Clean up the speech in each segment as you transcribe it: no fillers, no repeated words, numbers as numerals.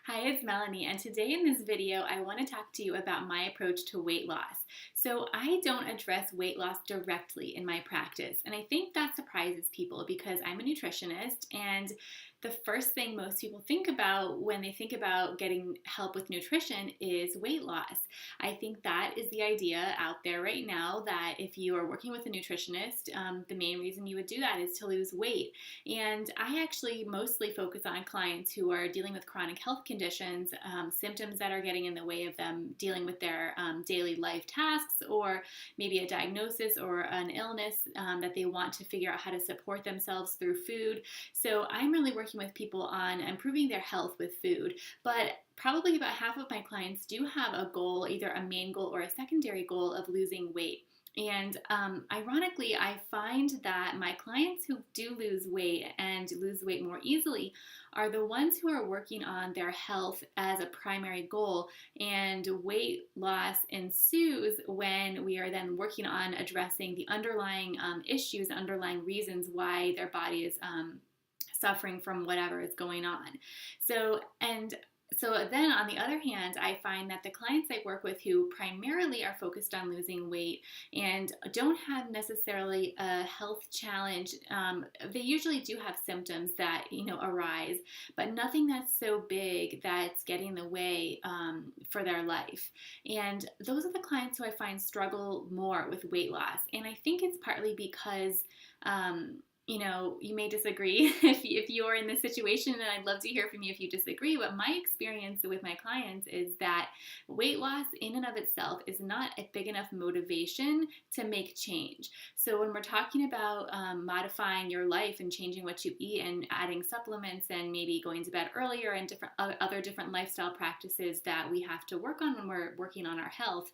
Hi, it's Melanie, and today in this video, I want to talk to you about my approach to weight loss. So, I don't address weight loss directly in my practice, and I think that surprises people because I'm a nutritionist, and the first thing most people think about when they think about getting help with nutrition is weight loss. I think that is the idea out there right now that if you are working with a nutritionist, the main reason you would do that is to lose weight. And I actually mostly focus on clients who are dealing with chronic health conditions, symptoms that are getting in the way of them dealing with their daily life tasks, or maybe a diagnosis or an illness that they want to figure out how to support themselves through food. So I'm really working with people on improving their health with food. But probably about half of my clients do have a goal, either a main goal or a secondary goal of losing weight. And ironically, I find that my clients who do lose weight and lose weight more easily are the ones who are working on their health as a primary goal. And weight loss ensues when we are then working on addressing the underlying issues, underlying reasons why their body is suffering from whatever is going on. So then on the other hand, I find that the clients I work with who primarily are focused on losing weight and don't have necessarily a health challenge, they usually do have symptoms that arise, but nothing that's so big that's getting in the way for their life. And those are the clients who I find struggle more with weight loss. And I think it's partly because you may disagree if you're in this situation, and I'd love to hear from you if you disagree. But my experience with my clients is that weight loss in and of itself is not a big enough motivation to make change. So when we're talking about modifying your life and changing what you eat and adding supplements and maybe going to bed earlier and different lifestyle practices that we have to work on when we're working on our health,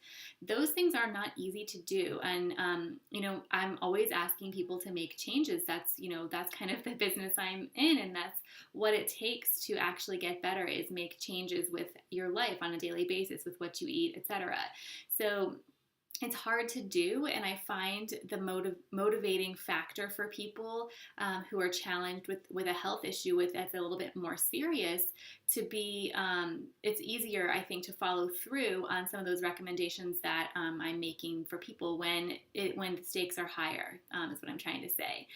those things are not easy to do. And I'm always asking people to make changes. That's kind of the business I'm in, and that's what it takes to actually get better, is make changes with your life on a daily basis with what you eat, etc. So it's hard to do, and I find the motivating factor for people who are challenged with a health issue that's a little bit more serious to be, it's easier, I think, to follow through on some of those recommendations that I'm making for people when the stakes are higher, is what I'm trying to say.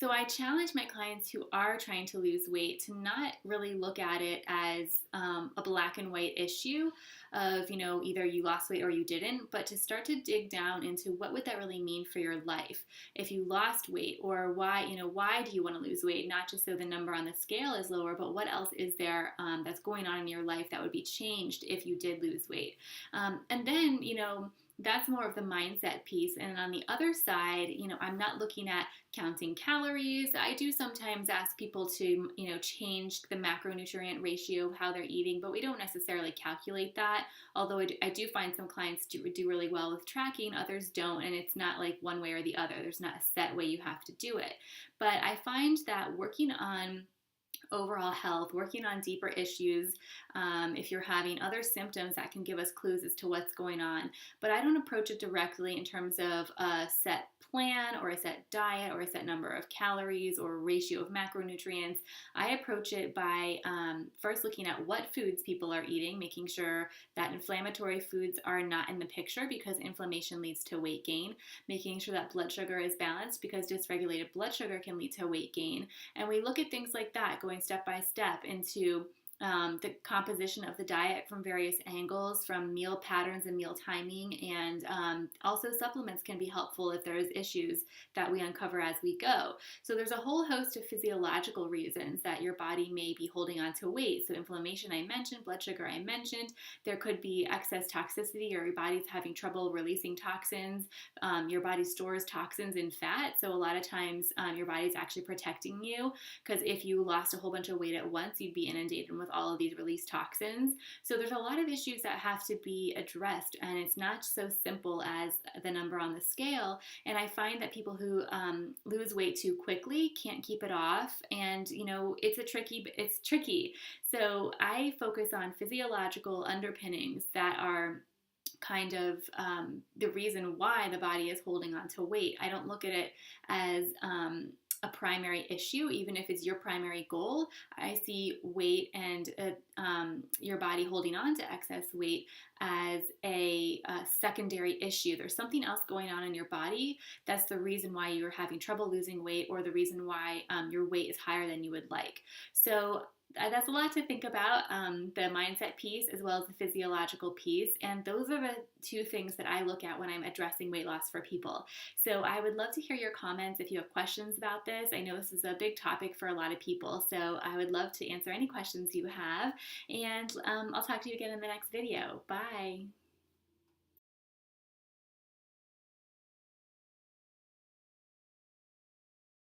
So I challenge my clients who are trying to lose weight to not really look at it as a black and white issue of, either you lost weight or you didn't, but to start to dig down into what would that really mean for your life if you lost weight, or why do you want to lose weight? Not just so the number on the scale is lower, but what else is there that's going on in your life that would be changed if you did lose weight? And then, that's more of the mindset piece. And on the other side, I'm not looking at counting calories. I do sometimes ask people to, change the macronutrient ratio of how they're eating, but we don't necessarily calculate that. Although I do find some clients do really well with tracking, others don't. And it's not like one way or the other. There's not a set way you have to do it. But I find that working on overall health, working on deeper issues, if you're having other symptoms that can give us clues as to what's going on. But I don't approach it directly in terms of a set plan or a set diet or a set number of calories or ratio of macronutrients. I approach it by first looking at what foods people are eating, making sure that inflammatory foods are not in the picture because inflammation leads to weight gain, making sure that blood sugar is balanced because dysregulated blood sugar can lead to weight gain. And we look at things like that, going step by step into the composition of the diet from various angles, from meal patterns and meal timing, and also supplements can be helpful if there's issues that we uncover as we go. So there's a whole host of physiological reasons that your body may be holding on to weight. So inflammation I mentioned, blood sugar I mentioned, there could be excess toxicity, or your body's having trouble releasing toxins. Your body stores toxins in fat, so a lot of times your body's actually protecting you, because if you lost a whole bunch of weight at once, you'd be inundated with all of these released toxins. So there's a lot of issues that have to be addressed, and it's not so simple as the number on the scale. And I find that people who lose weight too quickly can't keep it off, and it's tricky. So I focus on physiological underpinnings that are kind of the reason why the body is holding on to weight. I don't look at it as a primary issue, even if it's your primary goal. I see weight and your body holding on to excess weight as a secondary issue. There's something else going on in your body that's the reason why you're having trouble losing weight, or the reason why your weight is higher than you would like. So that's a lot to think about, the mindset piece as well as the physiological piece. And those are the two things that I look at when I'm addressing weight loss for people. So I would love to hear your comments if you have questions about this. I know this is a big topic for a lot of people, so I would love to answer any questions you have. And I'll talk to you again in the next video. Bye.